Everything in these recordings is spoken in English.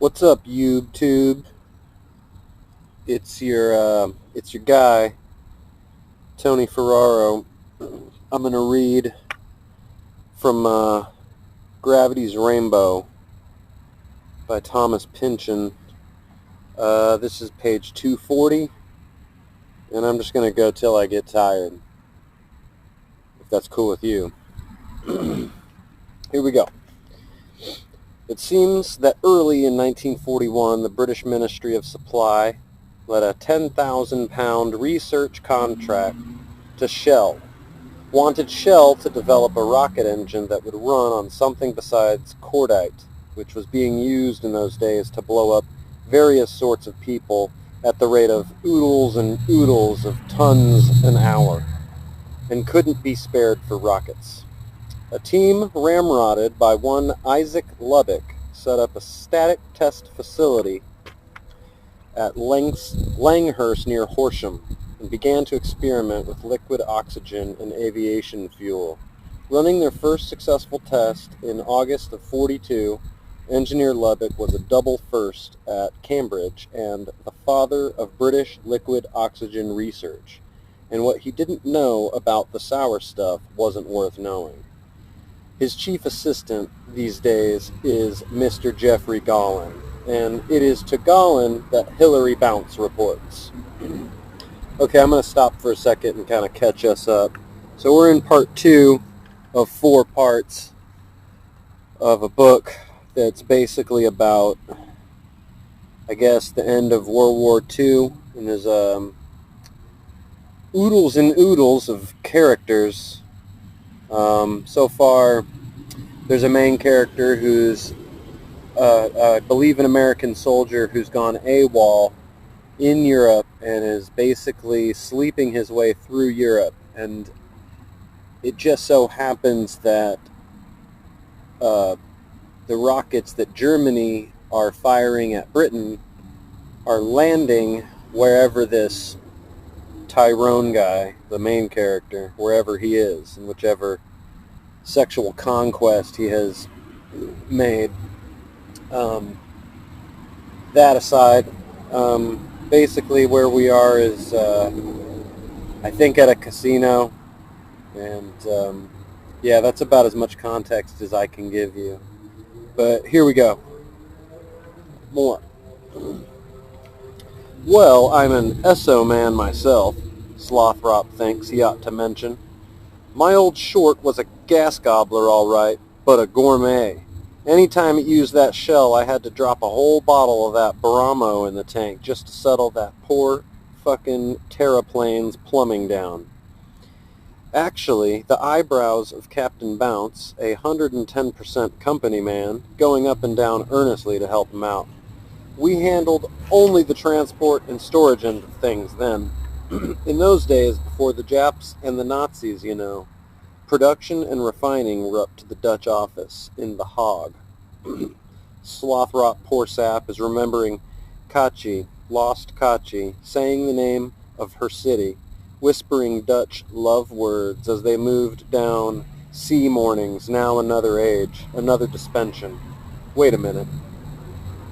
What's up, YouTube? It's your guy, Tony Ferraro. I'm gonna read from Gravity's Rainbow by Thomas Pynchon. This is page 240, and I'm just gonna go till I get tired, if that's cool with you. Here we go. It seems that early in 1941, the British Ministry of Supply let a 10,000-pound research contract to Shell. Wanted Shell to develop a rocket engine that would run on something besides cordite, which was being used in those days to blow up various sorts of people at the rate of oodles and oodles of tons an hour, and couldn't be spared for rockets. A team ramrodded by one Isaac Lubbock set up a static test facility at Langhurst near Horsham and began to experiment with liquid oxygen and aviation fuel. Running their first successful test in August of 42, engineer Lubbock was a double first at Cambridge and the father of British liquid oxygen research, and what he didn't know about the sour stuff wasn't worth knowing. His chief assistant these days is Mr. Jeffrey Gollin, and it is to Gollin that Hillary Bounce reports. Okay, I'm going to stop for a second and kind of catch us up. So we're in part 2 of 4 parts of a book that's basically about, I guess, the end of World War II, and there's oodles and oodles of characters. So far, there's a main character who's, I believe, an American soldier who's gone AWOL in Europe and is basically sleeping his way through Europe. And it just so happens that the rockets that Germany are firing at Britain are landing wherever this Tyrone guy, the main character, wherever he is, and whichever sexual conquest he has made. That aside, basically where we are is, I think, at a casino, and yeah, that's about as much context as I can give you. But here we go. More. Well, I'm an Esso man myself, Slothrop thinks he ought to mention. My old short was a gas gobbler all right, but a gourmet. Anytime it used that shell, I had to drop a whole bottle of that Baramo in the tank just to settle that poor fucking Terraplane's plumbing down. Actually, the eyebrows of Captain Bounce, a 110% company man, going up and down earnestly to help him out. We handled only the transport and storage end of things then. In those days, before the Japs and the Nazis, you know, production and refining were up to the Dutch office in The Hague. Slothrop poor sap is remembering Kachi, lost Kachi, saying the name of her city, whispering Dutch love words as they moved down sea mornings, now another age, another dispension. Wait a minute.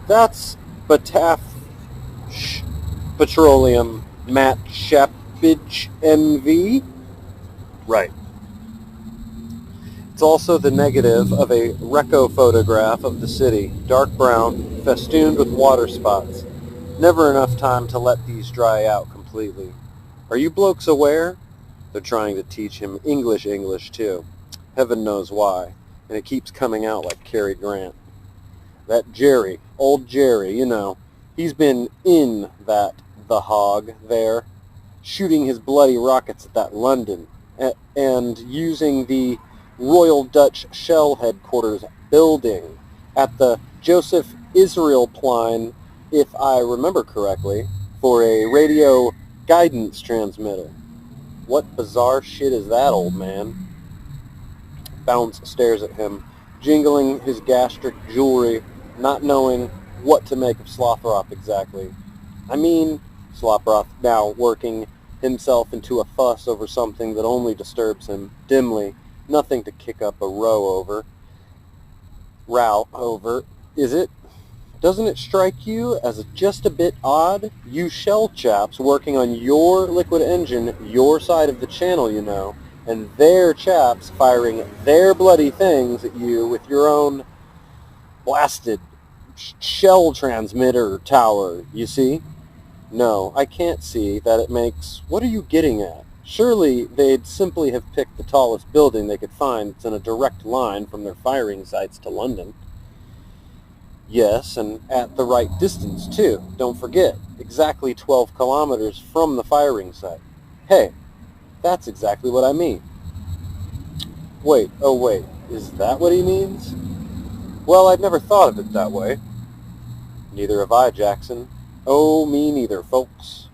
That's Bataf Petroleum Matt Shapage NV? Right. It's also the negative of a reco photograph of the city, dark brown, festooned with water spots. Never enough time to let these dry out completely. Are you blokes aware? They're trying to teach him English too. Heaven knows why, and it keeps coming out like Cary Grant. That Jerry, old Jerry, you know, he's been in that The Hague there, shooting his bloody rockets at that London, and using the Royal Dutch Shell Headquarters building at the Joseph Israelplein, if I remember correctly, for a radio guidance transmitter. What bizarre shit is that, old man? Bounce stares at him, jingling his gastric jewelry, not knowing what to make of Slothrop exactly. I mean, Slothrop now working himself into a fuss over something that only disturbs him dimly, nothing to kick up a row over, is it? Doesn't it strike you as just a bit odd? You shell chaps working on your liquid engine, your side of the channel, you know, and their chaps firing their bloody things at you with your own blasted shell transmitter tower, you see? No, I can't see that it makes... What are you getting at? Surely they'd simply have picked the tallest building they could find that's in a direct line from their firing sites to London. Yes, and at the right distance, too. Don't forget, exactly 12 kilometers from the firing site. Hey, that's exactly what I mean. Wait, is that what he means? Well, I'd never thought of it that way. Neither have I, Jackson. Oh, me neither, folks.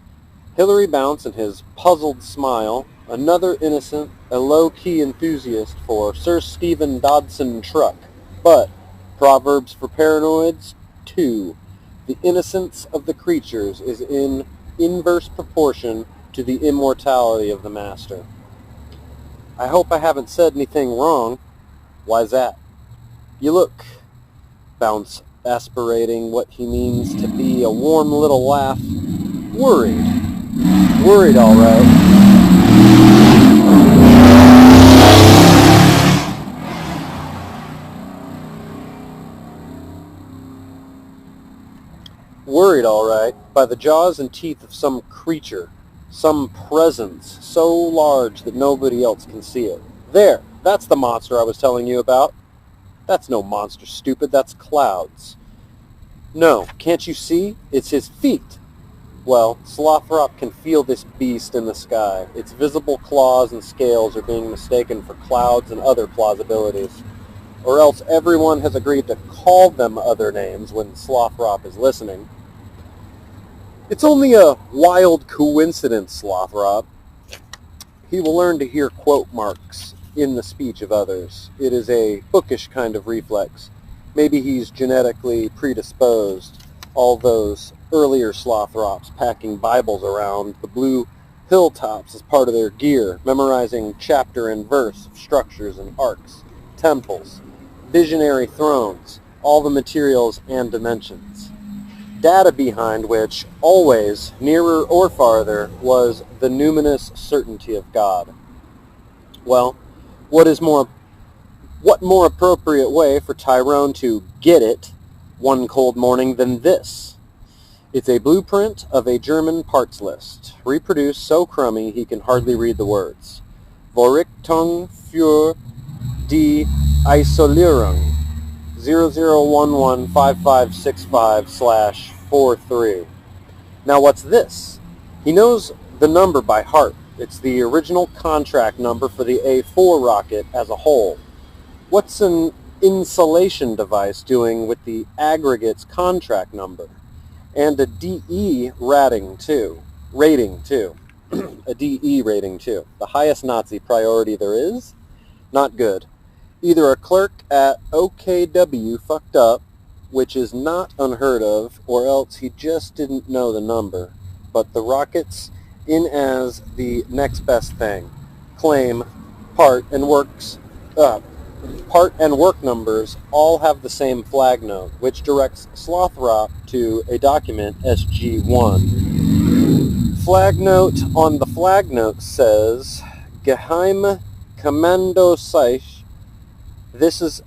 Hillary Bounce and his puzzled smile, another innocent, a low-key enthusiast for Sir Stephen Dodson Truck. But, Proverbs for Paranoids 2. The innocence of the creatures is in inverse proportion to the immortality of the master. I hope I haven't said anything wrong. Why's that? You look, Bounce aspirating what he means to be a warm little laugh. Worried. Worried, all right. Worried, all right, by the jaws and teeth of some creature, some presence so large that nobody else can see it. There, that's the monster I was telling you about. That's no monster, stupid, that's clouds. No, can't you see? It's his feet. Well, Slothrop can feel this beast in the sky. Its visible claws and scales are being mistaken for clouds and other plausibilities. Or else everyone has agreed to call them other names when Slothrop is listening. It's only a wild coincidence, Slothrop. He will learn to hear quote marks in the speech of others. It is a bookish kind of reflex. Maybe he's genetically predisposed. All those earlier Slothrops packing Bibles around the blue hilltops as part of their gear, memorizing chapter and verse of structures and arcs, temples, visionary thrones, all the materials and dimensions. Data behind which, always, nearer or farther, was the numinous certainty of God. Well, what more appropriate way for Tyrone to get it one cold morning than this? It's a blueprint of a German parts list, reproduced so crummy he can hardly read the words. Vorrichtung für die Isolierung 00115565/43. Now what's this? He knows the number by heart. It's the original contract number for the A4 rocket as a whole. What's an insulation device doing with the aggregate's contract number? And a DE rating too. A DE rating too. The highest Nazi priority there is? Not good. Either a clerk at OKW fucked up, which is not unheard of, or else he just didn't know the number. But the rocket's in as the next best thing. Claim, part and work numbers all have the same flag note, which directs Slothrop to a document SG-1. Flag note on the flag note says, Geheime Kommando-Sicht. This is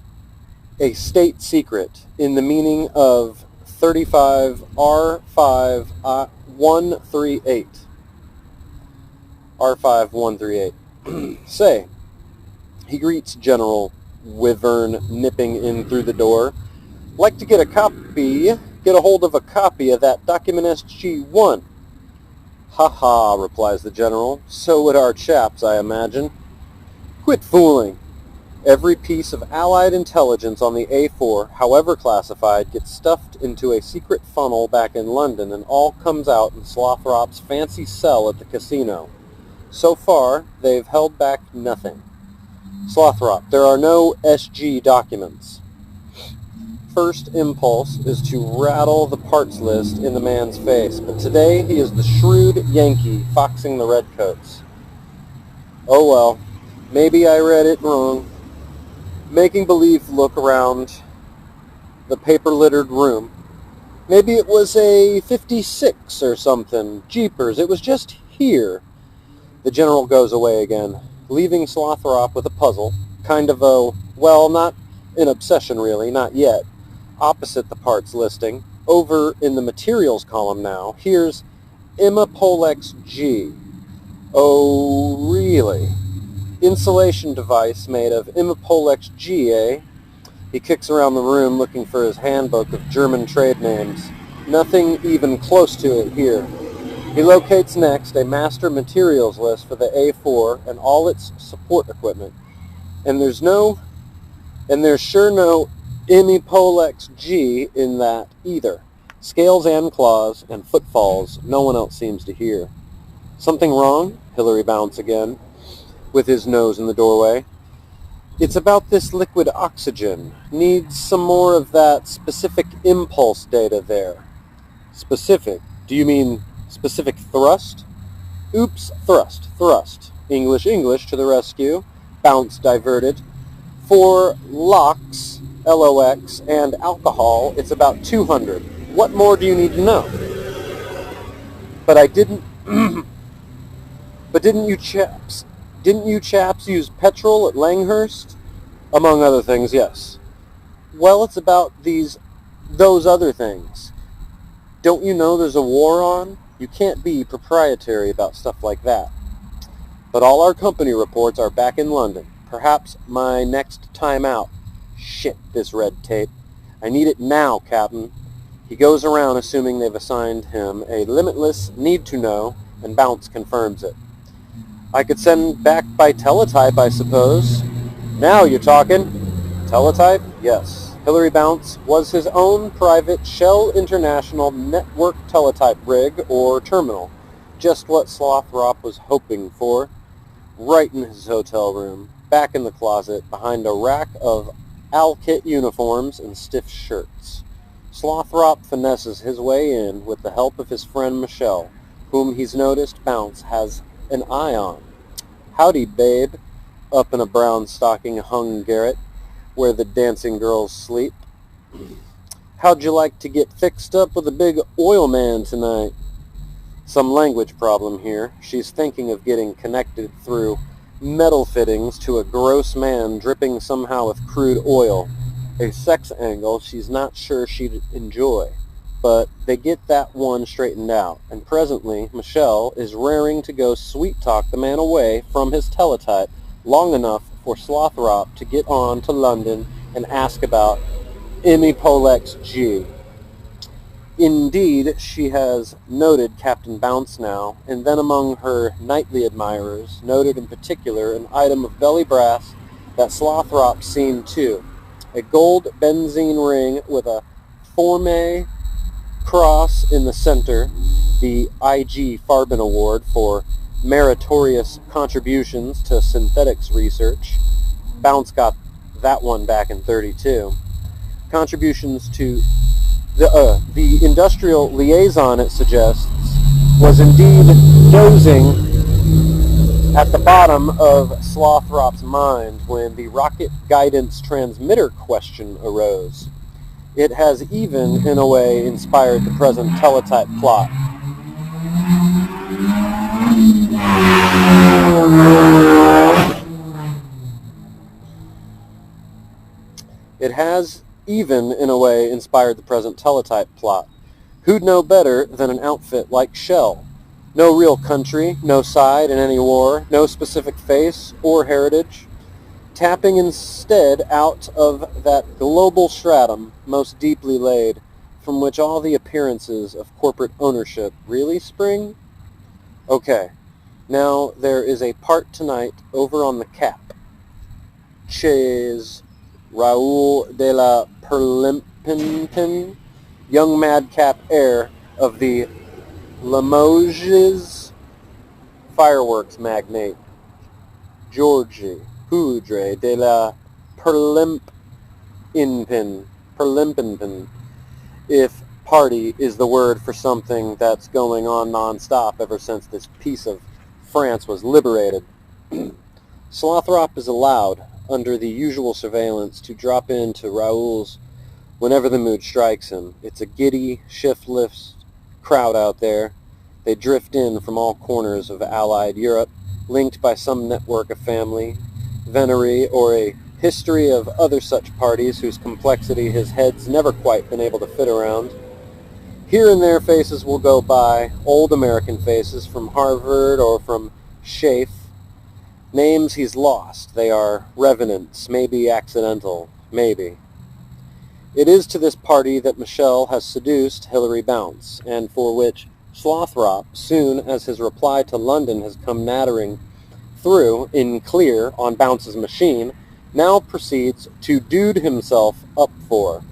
a state secret in the meaning of 35 R5138. R5138. Say, he greets General Wyvern nipping in through the door. Like to get a hold of a copy of that document SG-1. Ha ha, replies the General. So would our chaps, I imagine. Quit fooling. Every piece of Allied intelligence on the A4, however classified, gets stuffed into a secret funnel back in London and all comes out in Slothrop's fancy cell at the casino. So far, they've held back nothing. Slothrop, there are no SG documents. First impulse is to rattle the parts list in the man's face, but today he is the shrewd Yankee foxing the redcoats. Oh well, maybe I read it wrong. Making believe look around the paper-littered room. Maybe it was a 56 or something. Jeepers, it was just here. The general goes away again, leaving Slothrop with a puzzle, kind of a, well, not an obsession really, not yet. Opposite the parts listing, over in the materials column now, here's Imipolex G. Oh, really? Insulation device made of Imipolex G, eh? He kicks around the room looking for his handbook of German trade names. Nothing even close to it here. He locates next a master materials list for the A4 and all its support equipment. And there's sure no Imipolex G in that either. Scales and claws and footfalls no one else seems to hear. Something wrong? Hillary Bounce again, with his nose in the doorway. It's about this liquid oxygen. Needs some more of that specific impulse data there. Specific? Do you mean specific thrust? Oops, thrust. English to the rescue. Bounce diverted. For LOX, LOX, and alcohol, it's about 200. What more do you need to know? But didn't you chaps use petrol at Langhurst? Among other things, yes. Well, it's about those other things. Don't you know there's a war on? You can't be proprietary about stuff like that. But all our company reports are back in London. Perhaps my next time out. Shit, this red tape. I need it now, Captain. He goes around assuming they've assigned him a limitless need-to-know, and Bounce confirms it. I could send back by teletype, I suppose. Now you're talking. Teletype? Yes. Hillary Bounce was his own private Shell International network teletype rig or terminal. Just what Slothrop was hoping for. Right in his hotel room, back in the closet, behind a rack of Al-Kit uniforms and stiff shirts. Slothrop finesses his way in with the help of his friend Michelle, whom he's noticed Bounce has an eye on. Howdy, babe, up in a brown stocking hung garret, where the dancing girls sleep. How'd you like to get fixed up with a big oil man tonight? Some language problem here. She's thinking of getting connected through metal fittings to a gross man dripping somehow with crude oil. A sex angle she's not sure she'd enjoy. But they get that one straightened out, and presently Michelle is raring to go sweet-talk the man away from his teletype long enough for Slothrop to get on to London and ask about Imipolex G. Indeed, she has noted Captain Bounce now, and then among her nightly admirers, noted in particular an item of belly brass that Slothrop's seen too, a gold benzene ring with a Forme cross in the center, the I.G. Farben Award for meritorious contributions to synthetics research. Bounce got that one back in 32. Contributions to the industrial liaison, it suggests, was indeed dozing at the bottom of Slothrop's mind when the rocket guidance transmitter question arose. It has even, in a way, inspired the present teletype plot. It has even, in a way, inspired the present teletype plot. Who'd know better than an outfit like Shell? No real country, no side in any war, no specific face or heritage. Tapping instead out of that global stratum most deeply laid, from which all the appearances of corporate ownership really spring? Okay, now there is a part tonight over on the Cap. Chez Raoul de la Perlimpinpin, young madcap heir of the Limoges fireworks magnate, Georgie Poudre de la Perlimpinpin, if party is the word for something that's going on non-stop ever since this piece of France was liberated. Slothrop is allowed, under the usual surveillance, to drop into Raoul's whenever the mood strikes him. It's a giddy, shiftless crowd out there. They drift in from all corners of Allied Europe, linked by some network of family, venery, or a history of other such parties whose complexity his head's never quite been able to fit around. Here and there faces will go by, old American faces from Harvard or from Schaff. Names he's lost. They are revenants, maybe accidental, maybe. It is to this party that Michel has seduced Hilary Bounce, and for which Slothrop, soon as his reply to London has come nattering through in clear on Bounce's machine, now proceeds to dude himself up for.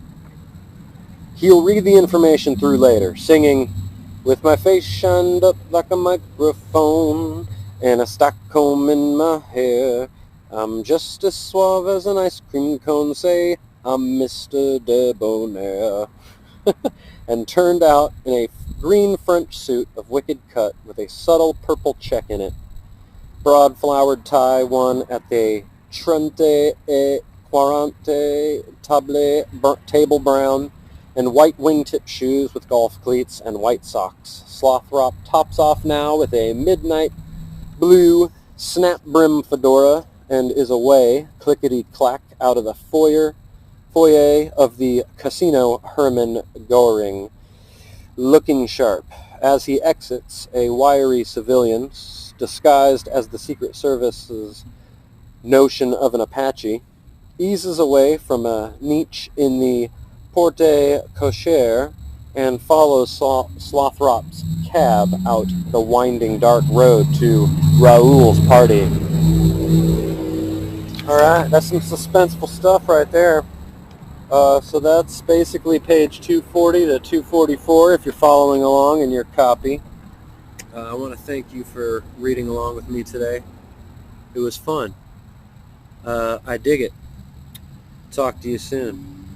He'll read the information through later, singing, "With my face shined up like a microphone and a stock comb in my hair, I'm just as suave as an ice cream cone, say, I'm Mr. Debonair," and turned out in a green French suit of wicked cut with a subtle purple check in it, broad flowered tie won at the 30 et 40 table brown, and white wingtip shoes with golf cleats and white socks. Slothrop tops off now with a midnight blue snap-brim fedora and is away, clickety-clack, out of the foyer of the Casino Hermann Goring, looking sharp. As he exits, a wiry civilian, disguised as the Secret Service's notion of an Apache, eases away from a niche in the porte cochere and follows Slothrop's cab out the winding dark road to Raoul's party. Alright, that's some suspenseful stuff right there. So that's basically page 240 to 244 if you're following along in your copy. I want to thank you for reading along with me today. It was fun. I dig it. Talk to you soon.